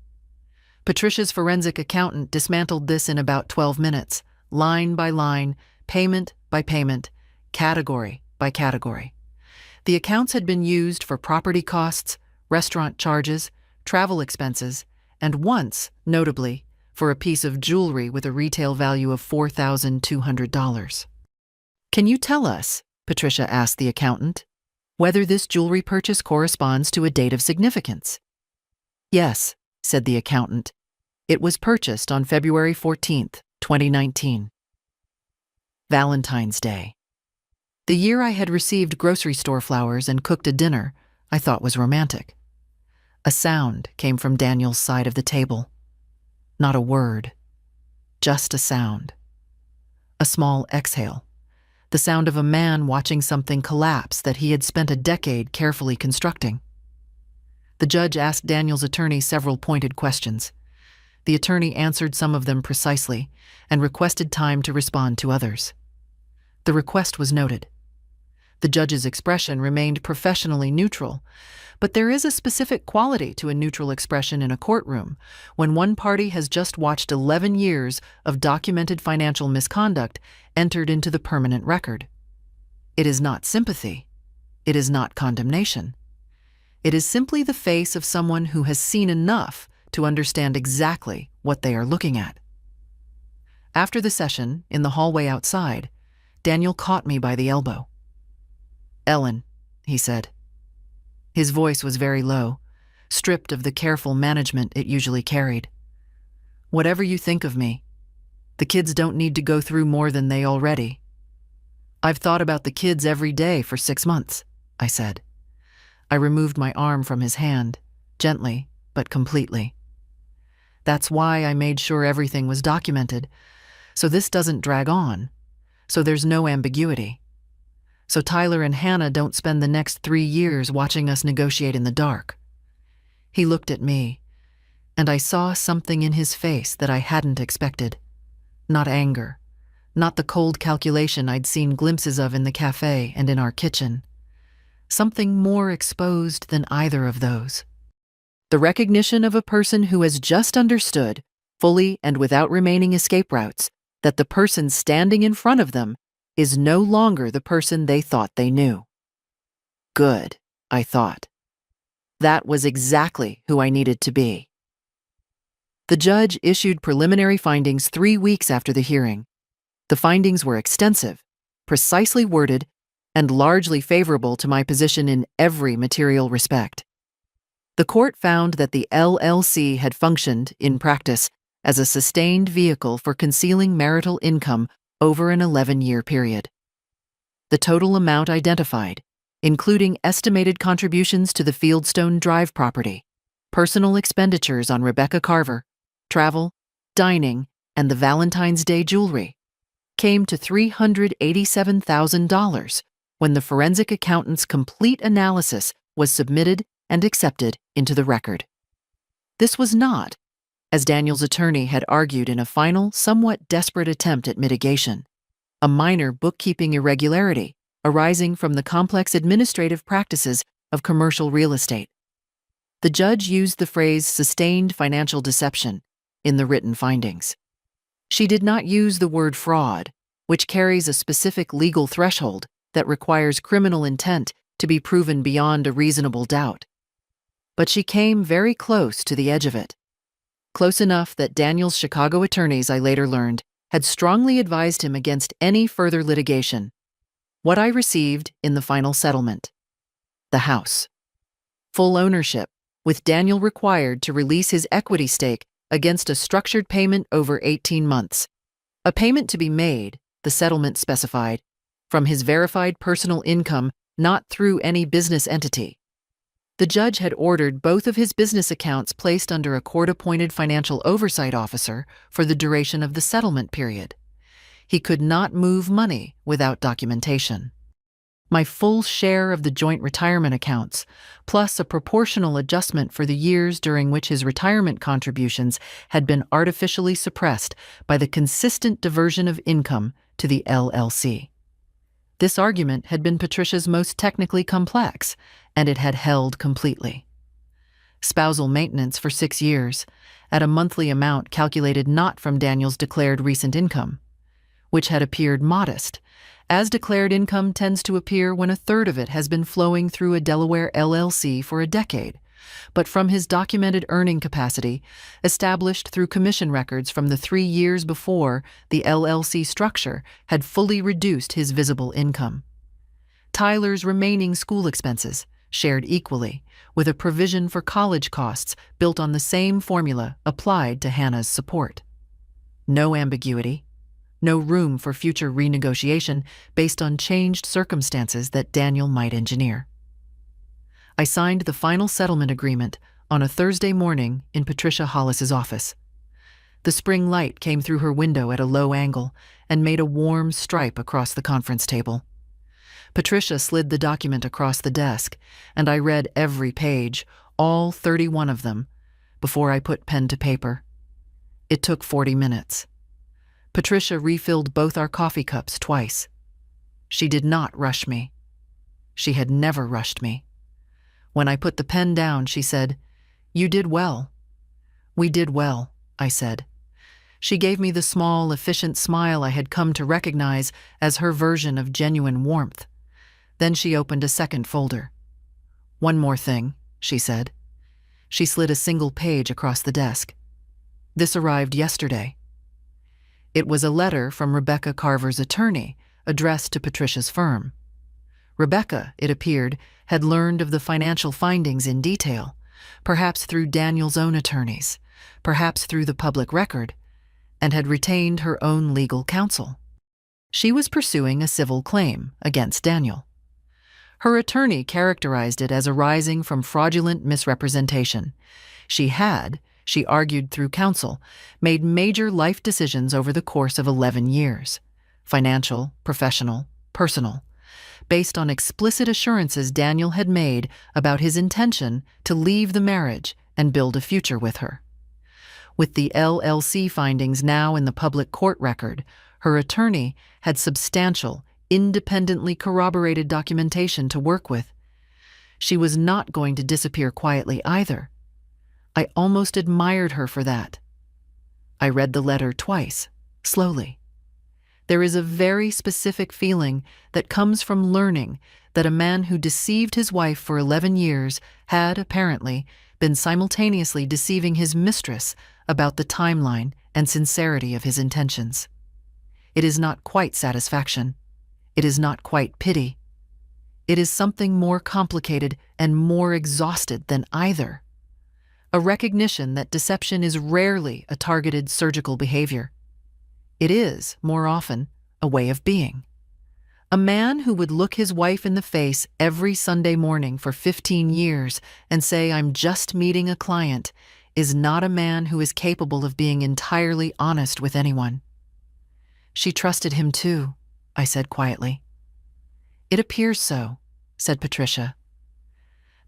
Speaker 1: Patricia's forensic accountant dismantled this in about 12 minutes, line by line, payment by payment, category by category. The accounts had been used for property costs, restaurant charges, travel expenses, and once, notably, for a piece of jewelry with a retail value of $4,200. Can you tell us, Patricia asked the accountant, whether this jewelry purchase corresponds to a date of significance? Yes, said the accountant. It was purchased on February 14th, 2019. Valentine's Day. The year I had received grocery store flowers and cooked a dinner I thought was romantic. A sound came from Daniel's side of the table. Not a word, just a sound. A small exhale, the sound of a man watching something collapse that he had spent a decade carefully constructing. The judge asked Daniel's attorney several pointed questions. The attorney answered some of them precisely and requested time to respond to others. The request was noted. The judge's expression remained professionally neutral, but there is a specific quality to a neutral expression in a courtroom when one party has just watched 11 years of documented financial misconduct entered into the permanent record. It is not sympathy. It is not condemnation. It is simply the face of someone who has seen enough to understand exactly what they are looking at. After the session, in the hallway outside, Daniel caught me by the elbow. "Ellen," he said. His voice was very low, stripped of the careful management it usually carried. "Whatever you think of me, the kids don't need to go through more than they already." "I've thought about the kids every day for 6 months," I said. I removed my arm from his hand, gently but completely. "That's why I made sure everything was documented, so this doesn't drag on, so there's no ambiguity. So Tyler and Hannah don't spend the next 3 years watching us negotiate in the dark." He looked at me, and I saw something in his face that I hadn't expected. Not anger, not the cold calculation I'd seen glimpses of in the cafe and in our kitchen. Something more exposed than either of those. The recognition of a person who has just understood, fully and without remaining escape routes, that the person standing in front of them is no longer the person they thought they knew. Good, I thought. That was exactly who I needed to be. The judge issued preliminary findings 3 weeks after the hearing. The findings were extensive, precisely worded, and largely favorable to my position in every material respect. The court found that the LLC had functioned, in practice, as a sustained vehicle for concealing marital income over an 11-year period. The total amount identified, including estimated contributions to the Fieldstone Drive property, personal expenditures on Rebecca Carver, travel, dining, and the Valentine's Day jewelry, came to $387,000 when the forensic accountant's complete analysis was submitted and accepted into the record. This was not, as Daniel's attorney had argued in a final, somewhat desperate attempt at mitigation, a minor bookkeeping irregularity arising from the complex administrative practices of commercial real estate. The judge used the phrase sustained financial deception in the written findings. She did not use the word fraud, which carries a specific legal threshold that requires criminal intent to be proven beyond a reasonable doubt. But she came very close to the edge of it. Close enough that Daniel's Chicago attorneys, I later learned, had strongly advised him against any further litigation. What I received in the final settlement: the house. Full ownership, with Daniel required to release his equity stake against a structured payment over 18 months. A payment to be made, the settlement specified, from his verified personal income, not through any business entity. The judge had ordered both of his business accounts placed under a court-appointed financial oversight officer for the duration of the settlement period. He could not move money without documentation. My full share of the joint retirement accounts, plus a proportional adjustment for the years during which his retirement contributions had been artificially suppressed by the consistent diversion of income to the LLC. This argument had been Patricia's most technically complex, and it had held completely. Spousal maintenance for 6 years, at a monthly amount calculated not from Daniel's declared recent income, which had appeared modest, as declared income tends to appear when a third of it has been flowing through a Delaware LLC for a decade, but from his documented earning capacity, established through commission records from the 3 years before the LLC structure had fully reduced his visible income. Tyler's remaining school expenses, shared equally, with a provision for college costs built on the same formula applied to Hannah's support. No ambiguity. No room for future renegotiation based on changed circumstances that Daniel might engineer. I signed the final settlement agreement on a Thursday morning in Patricia Hollis's office. The spring light came through her window at a low angle and made a warm stripe across the conference table. Patricia slid the document across the desk, and I read every page, all 31 of them, before I put pen to paper. It took 40 minutes. Patricia refilled both our coffee cups twice. She did not rush me. She had never rushed me. When I put the pen down, she said, "You did well." "We did well," I said. She gave me the small, efficient smile I had come to recognize as her version of genuine warmth. Then she opened a second folder. "One more thing," she said. She slid a single page across the desk. "This arrived yesterday." It was a letter from Rebecca Carver's attorney, addressed to Patricia's firm. Rebecca, it appeared, had learned of the financial findings in detail, perhaps through Daniel's own attorneys, perhaps through the public record, and had retained her own legal counsel. She was pursuing a civil claim against Daniel. Her attorney characterized it as arising from fraudulent misrepresentation. She argued through counsel, made major life decisions over the course of 11 years, financial, professional, personal, based on explicit assurances Daniel had made about his intention to leave the marriage and build a future with her. With the LLC findings now in the public court record, her attorney had substantial, independently corroborated documentation to work with. She was not going to disappear quietly either. I almost admired her for that. I read the letter twice, slowly. There is a very specific feeling that comes from learning that a man who deceived his wife for 11 years had, apparently, been simultaneously deceiving his mistress about the timeline and sincerity of his intentions. It is not quite satisfaction. It is not quite pity. It is something more complicated and more exhausted than either. A recognition that deception is rarely a targeted surgical behavior. It is, more often, a way of being. A man who would look his wife in the face every Sunday morning for 15 years and say, "I'm just meeting a client," is not a man who is capable of being entirely honest with anyone. She trusted him too, I said quietly. It appears so, said Patricia.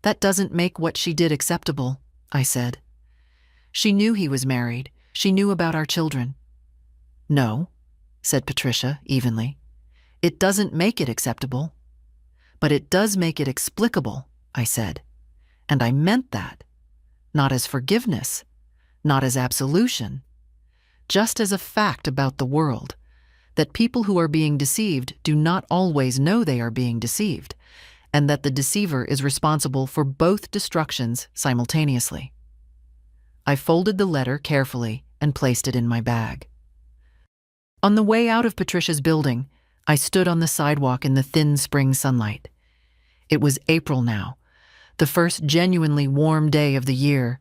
Speaker 1: That doesn't make what she did acceptable, I said. She knew he was married. She knew about our children. No, said Patricia evenly. It doesn't make it acceptable. But it does make it explicable, I said. And I meant that. Not as forgiveness, not as absolution, just as a fact about the world, that people who are being deceived do not always know they are being deceived, and that the deceiver is responsible for both destructions simultaneously. I folded the letter carefully and placed it in my bag. On the way out of Patricia's building, I stood on the sidewalk in the thin spring sunlight. It was April now, the first genuinely warm day of the year,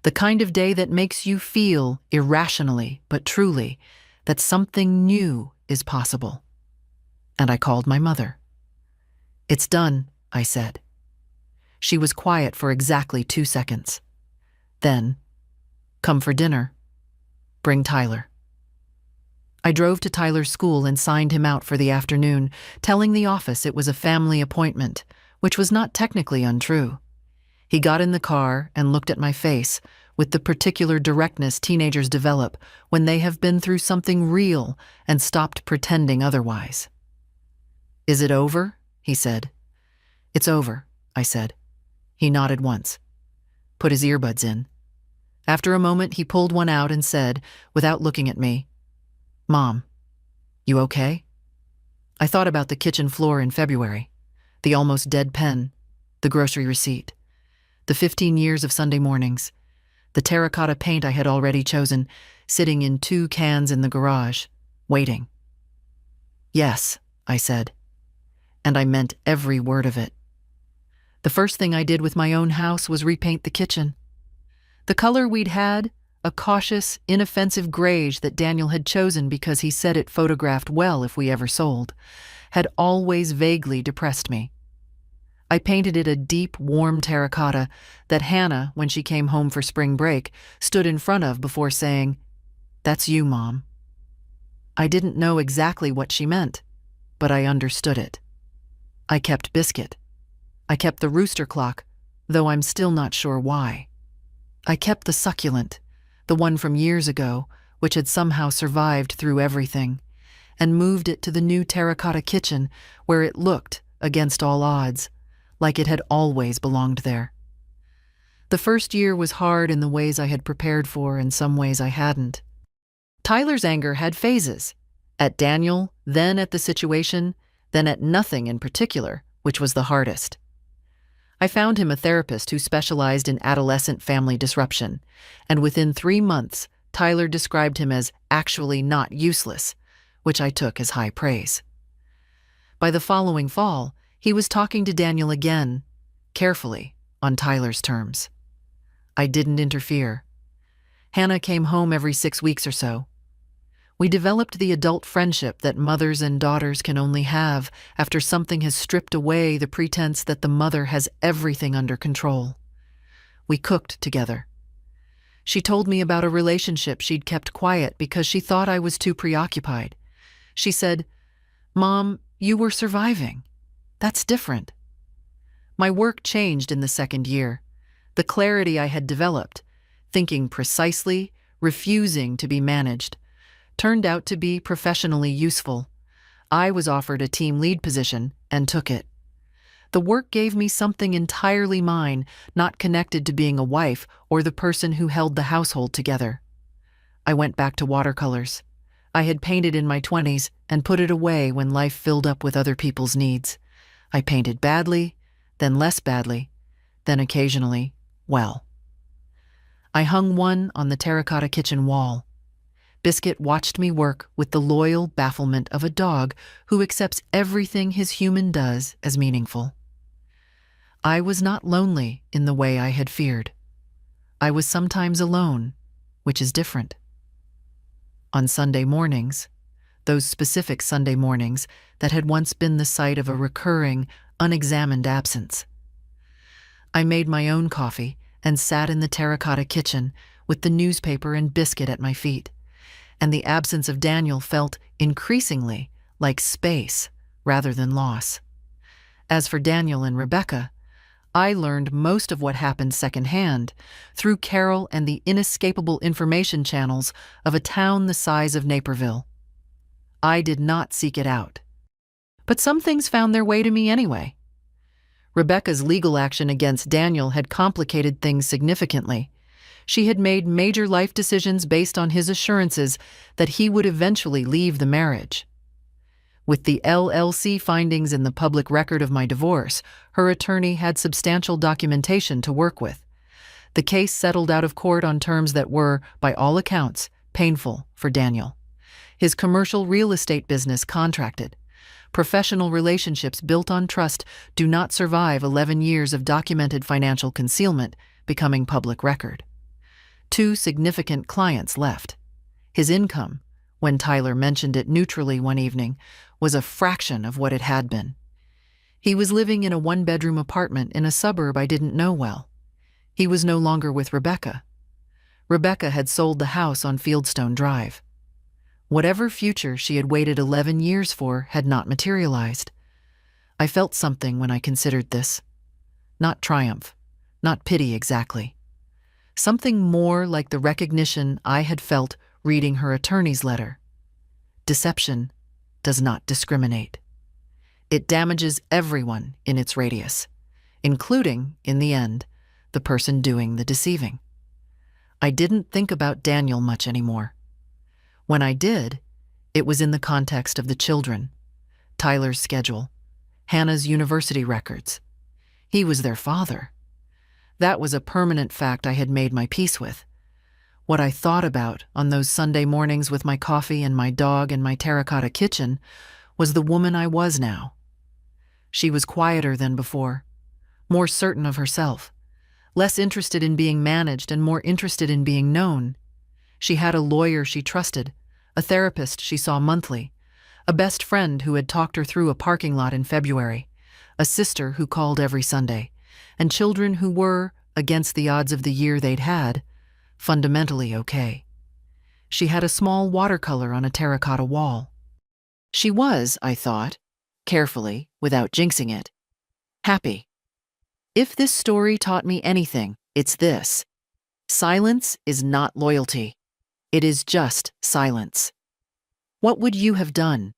Speaker 1: the kind of day that makes you feel, irrationally but truly, that something new is possible. And I called my mother. It's done, I said. She was quiet for exactly 2 seconds. Then, come for dinner. Bring Tyler. I drove to Tyler's school and signed him out for the afternoon, telling the office it was a family appointment, which was not technically untrue. He got in the car and looked at my face with the particular directness teenagers develop when they have been through something real and stopped pretending otherwise. Is it over? He said. It's over, I said. He nodded once, put his earbuds in. After a moment, he pulled one out and said, without looking at me, Mom, you okay? I thought about the kitchen floor in February, the almost dead pen, the grocery receipt, the 15 years of Sunday mornings, the terracotta paint I had already chosen, sitting in 2 cans in the garage, waiting. Yes, I said, and I meant every word of it. The first thing I did with my own house was repaint the kitchen. The color we'd had, a cautious, inoffensive grayish that Daniel had chosen because he said it photographed well if we ever sold, had always vaguely depressed me. I painted it a deep, warm terracotta that Hannah, when she came home for spring break, stood in front of before saying, That's you, Mom. I didn't know exactly what she meant, but I understood it. I kept Biscuit. I kept the rooster clock, though I'm still not sure why. I kept the succulent, the one from years ago, which had somehow survived through everything, and moved it to the new terracotta kitchen where it looked, against all odds, like it had always belonged there. The first year was hard in the ways I had prepared for and some ways I hadn't. Tyler's anger had phases, at Daniel, then at the situation, then at nothing in particular, which was the hardest. I found him a therapist who specialized in adolescent family disruption, and within 3 months, Tyler described him as actually not useless, which I took as high praise. By the following fall, he was talking to Daniel again, carefully, on Tyler's terms. I didn't interfere. Hannah came home every 6 weeks or so. We developed the adult friendship that mothers and daughters can only have after something has stripped away the pretense that the mother has everything under control. We cooked together. She told me about a relationship she'd kept quiet because she thought I was too preoccupied. She said, Mom, you were surviving. That's different. My work changed in the 2nd year. The clarity I had developed, thinking precisely, refusing to be managed, turned out to be professionally useful. I was offered a team lead position and took it. The work gave me something entirely mine, not connected to being a wife or the person who held the household together. I went back to watercolors. I had painted in my 20s and put it away when life filled up with other people's needs. I painted badly, then less badly, then occasionally, well. I hung one on the terracotta kitchen wall. Biscuit watched me work with the loyal bafflement of a dog who accepts everything his human does as meaningful. I was not lonely in the way I had feared. I was sometimes alone, which is different. On Sunday mornings, those specific Sunday mornings that had once been the site of a recurring, unexamined absence, I made my own coffee and sat in the terracotta kitchen with the newspaper and Biscuit at my feet, and the absence of Daniel felt increasingly like space rather than loss. As for Daniel and Rebecca, I learned most of what happened secondhand through Carol and the inescapable information channels of a town the size of Naperville. I did not seek it out. But some things found their way to me anyway. Rebecca's legal action against Daniel had complicated things significantly. She had made major life decisions based on his assurances that he would eventually leave the marriage. With the LLC findings in the public record of my divorce, her attorney had substantial documentation to work with. The case settled out of court on terms that were, by all accounts, painful for Daniel. His commercial real estate business contracted. Professional relationships built on trust do not survive 11 years of documented financial concealment becoming public record. 2 significant clients left. His income, when Tyler mentioned it neutrally one evening, was a fraction of what it had been. He was living in a 1-bedroom apartment in a suburb I didn't know well. He was no longer with Rebecca. Rebecca had sold the house on Fieldstone Drive. Whatever future she had waited 11 years for had not materialized. I felt something when I considered this. Not triumph, not pity exactly. Something more like the recognition I had felt reading her attorney's letter. Deception does not discriminate. It damages everyone in its radius, including, in the end, the person doing the deceiving. I didn't think about Daniel much anymore. When I did, it was in the context of the children, Tyler's schedule, Hannah's university records. He was their father. That was a permanent fact I had made my peace with. What I thought about on those Sunday mornings with my coffee and my dog in my terracotta kitchen was the woman I was now. She was quieter than before, more certain of herself, less interested in being managed and more interested in being known. She had a lawyer she trusted, a therapist she saw monthly, a best friend who had talked her through a parking lot in February, a sister who called every Sunday, and children who were, against the odds of the year they'd had, fundamentally okay. She had a small watercolor on a terracotta wall. She was, I thought, carefully, without jinxing it, happy. If this story taught me anything, it's this. Silence is not loyalty. It is just silence. What would you have done?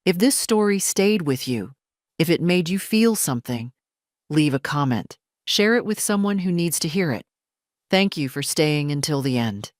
Speaker 1: If this story stayed with you, if it made you feel something, leave a comment. Share it with someone who needs to hear it. Thank you for staying until the end.